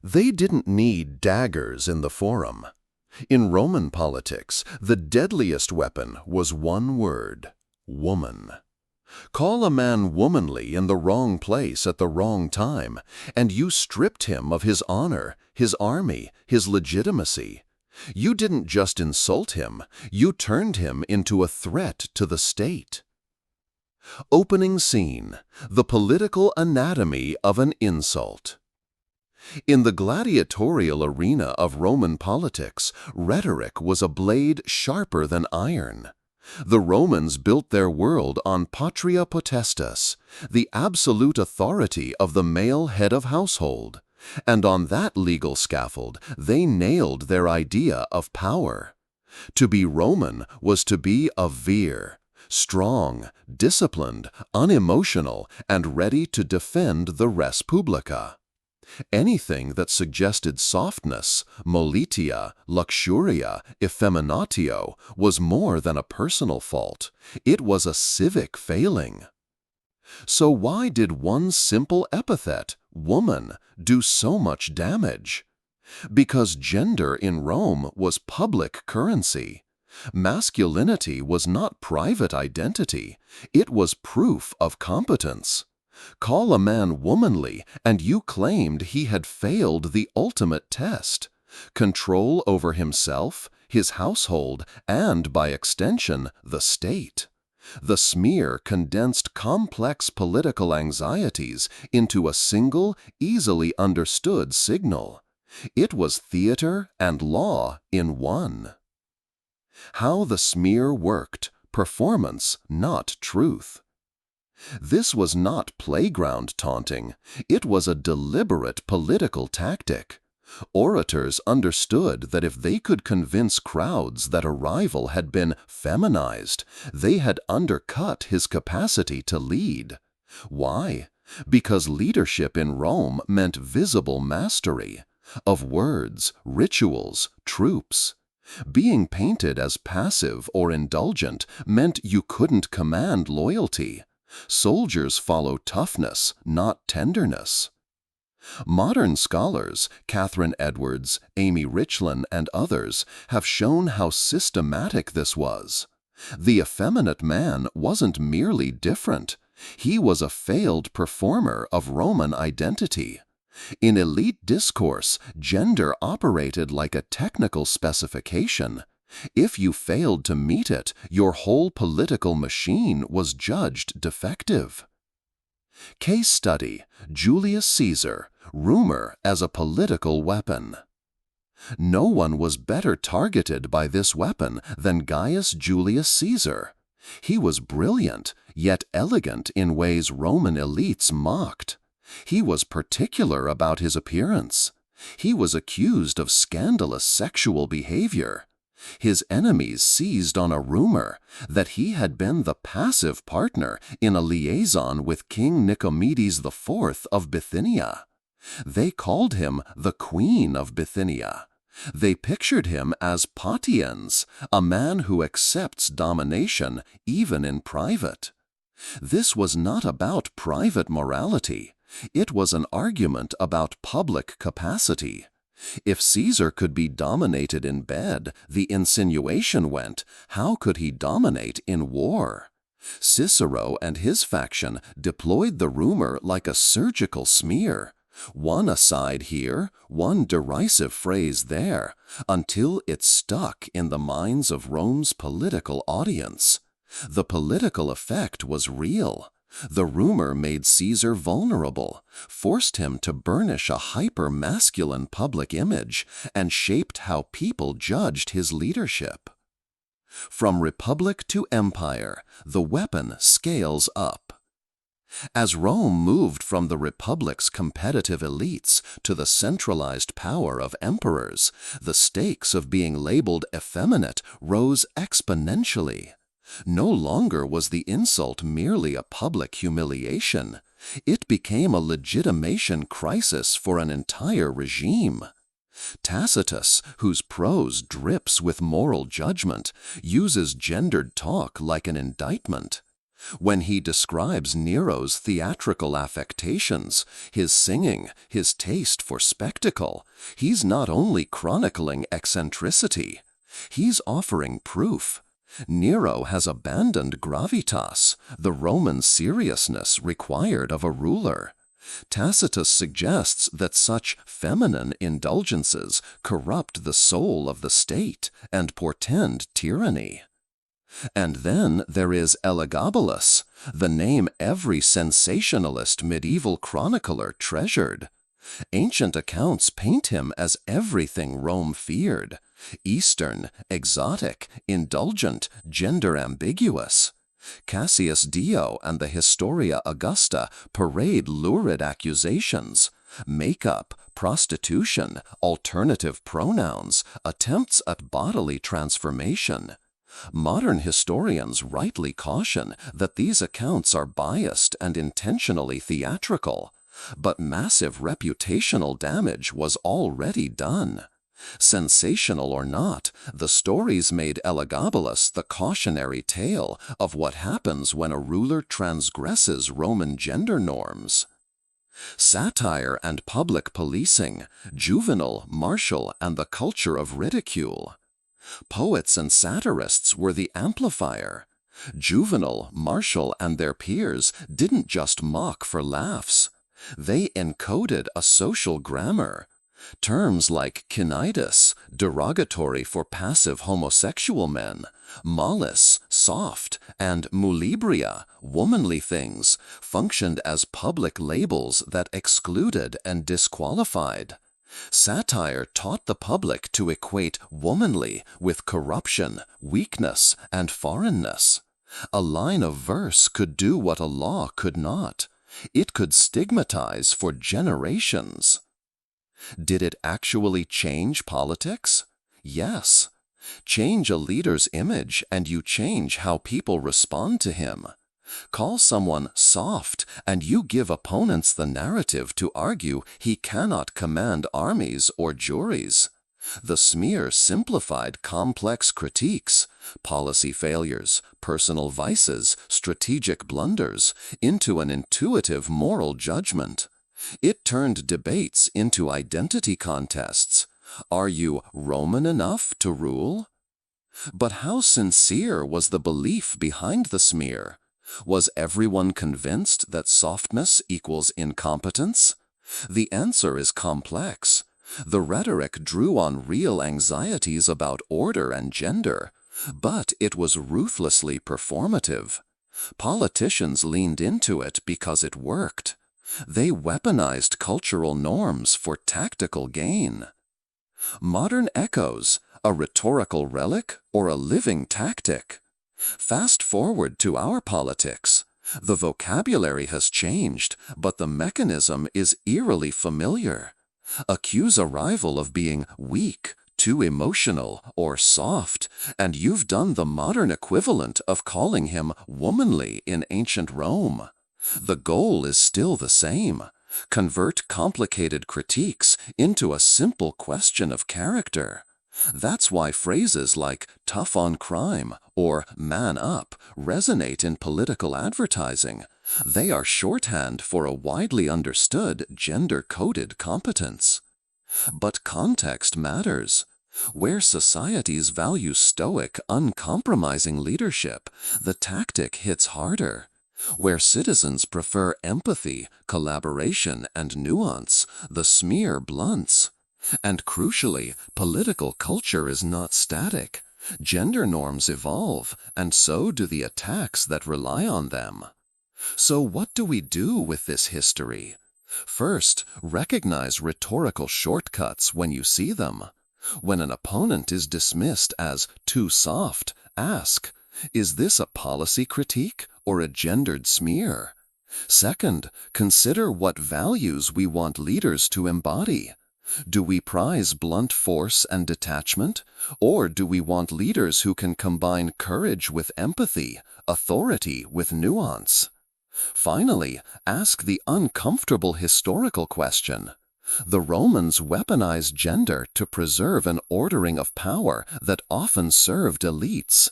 They didn't need daggers in the forum. In Roman politics, the deadliest weapon was one word: woman. Call a man womanly in the wrong place at the wrong time, and you stripped him of his honor, his army, his legitimacy. You didn't just insult him, you turned him into a threat to the state. Opening scene: the political anatomy of an insult. In the gladiatorial arena of Roman politics, rhetoric was a blade sharper than iron. The Romans built their world on patria potestas, the absolute authority of the male head of household, and on that legal scaffold they nailed their idea of power. To be Roman was to be a vir, strong, disciplined, unemotional, and ready to defend the res publica. Anything that suggested softness, molitia, luxuria, effeminatio was more than a personal fault. It was a civic failing. So why did one simple epithet, woman, do so much damage? Because gender in Rome was public currency. Masculinity was not private identity. It was proof of competence. Call a man womanly, and you claimed he had failed the ultimate test: control over himself, his household, and, by extension, the state. The smear condensed complex political anxieties into a single, easily understood signal. It was theater and law in one. How the smear worked: performance, not truth. This was not playground taunting. It was a deliberate political tactic. Orators understood that if they could convince crowds that a rival had been feminized, they had undercut his capacity to lead. Why? Because leadership in Rome meant visible mastery of words, rituals, troops. Being painted as passive or indulgent meant you couldn't command loyalty. Soldiers follow toughness, not tenderness. Modern scholars, Catherine Edwards, Amy Richland, and others, have shown how systematic this was. The effeminate man wasn't merely different. He was a failed performer of Roman identity. In elite discourse, gender operated like a technical specification. If you failed to meet it, your whole political machine was judged defective. Case study: Julius Caesar, rumor as a political weapon. No one was better targeted by this weapon than Gaius Julius Caesar. He was brilliant, yet elegant in ways Roman elites mocked. He was particular about his appearance. He was accused of scandalous sexual behavior. His enemies seized on a rumor that he had been the passive partner in a liaison with King Nicomedes IV of Bithynia. They called him the Queen of Bithynia. They pictured him as patiens, a man who accepts domination even in private. This was not about private morality. It was an argument about public capacity. If Caesar could be dominated in bed, the insinuation went, how could he dominate in war? Cicero and his faction deployed the rumor like a surgical smear. One aside here, one derisive phrase there, until it stuck in the minds of Rome's political audience. The political effect was real. The rumor made Caesar vulnerable, forced him to burnish a hyper-masculine public image, and shaped how people judged his leadership. From republic to empire, the weapon scales up. As Rome moved from the republic's competitive elites to the centralized power of emperors, the stakes of being labeled effeminate rose exponentially. No longer was the insult merely a public humiliation. It became a legitimation crisis for an entire regime. Tacitus, whose prose drips with moral judgment, uses gendered talk like an indictment. When he describes Nero's theatrical affectations, his singing, his taste for spectacle, he's not only chronicling eccentricity, he's offering proof. Nero has abandoned gravitas, the Roman seriousness required of a ruler. Tacitus suggests that such feminine indulgences corrupt the soul of the state and portend tyranny. And then there is Elagabalus, the name every sensationalist medieval chronicler treasured. Ancient accounts paint him as everything Rome feared: Eastern, exotic, indulgent, gender ambiguous. Cassius Dio and the Historia Augusta parade lurid accusations: makeup, prostitution, alternative pronouns, attempts at bodily transformation. Modern historians rightly caution that these accounts are biased and intentionally theatrical, but massive reputational damage was already done. Sensational or not, the stories made Elagabalus the cautionary tale of what happens when a ruler transgresses Roman gender norms. Satire and public policing, Juvenal, Martial, and the culture of ridicule. Poets and satirists were the amplifier. Juvenal, Martial, and their peers didn't just mock for laughs. They encoded a social grammar. Terms like kinitis, derogatory for passive homosexual men, mollis, soft, and mulibria, womanly things, functioned as public labels that excluded and disqualified. Satire taught the public to equate womanly with corruption, weakness, and foreignness. A line of verse could do what a law could not. It could stigmatize for generations. Did it actually change politics? Yes. Change a leader's image and you change how people respond to him. Call someone soft and you give opponents the narrative to argue he cannot command armies or juries. The smear simplified complex critiques, policy failures, personal vices, strategic blunders, into an intuitive moral judgment. It turned debates into identity contests. Are you Roman enough to rule? But how sincere was the belief behind the smear? Was everyone convinced that softness equals incompetence? The answer is complex. The rhetoric drew on real anxieties about order and gender, but it was ruthlessly performative. Politicians leaned into it because it worked. They weaponized cultural norms for tactical gain. Modern echoes, a rhetorical relic or a living tactic? Fast forward to our politics. The vocabulary has changed, but the mechanism is eerily familiar. Accuse a rival of being weak, too emotional, or soft, and you've done the modern equivalent of calling him womanly in ancient Rome. The goal is still the same: convert complicated critiques into a simple question of character. That's why phrases like tough on crime or man up resonate in political advertising. They are shorthand for a widely understood gender-coded competence. But context matters. Where societies value stoic, uncompromising leadership, the tactic hits harder. Where citizens prefer empathy, collaboration, and nuance, the smear blunts. And crucially, political culture is not static. Gender norms evolve, and so do the attacks that rely on them. So what do we do with this history? First, recognize rhetorical shortcuts when you see them. When an opponent is dismissed as too soft, ask, is this a policy critique or a gendered smear? Second, consider what values we want leaders to embody. Do we prize blunt force and detachment, or do we want leaders who can combine courage with empathy, authority with nuance? Finally, ask the uncomfortable historical question. The Romans weaponized gender to preserve an ordering of power that often served elites.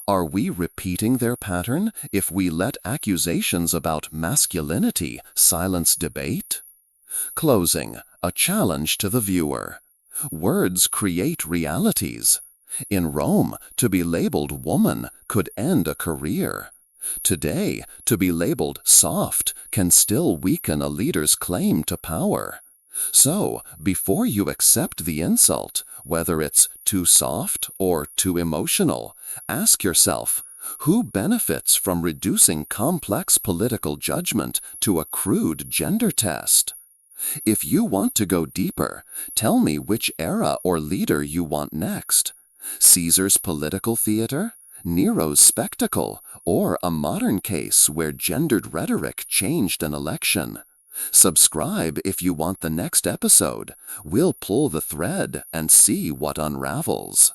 Are we repeating their pattern if we let accusations about masculinity silence debate? Closing, a challenge to the viewer. Words create realities. In Rome, to be labeled woman could end a career. Today, to be labeled soft can still weaken a leader's claim to power. So, before you accept the insult, whether it's too soft or too emotional, ask yourself, who benefits from reducing complex political judgment to a crude gender test? If you want to go deeper, tell me which era or leader you want next. Caesar's political theater, Nero's spectacle, or a modern case where gendered rhetoric changed an election? Subscribe if you want the next episode. We'll pull the thread and see what unravels.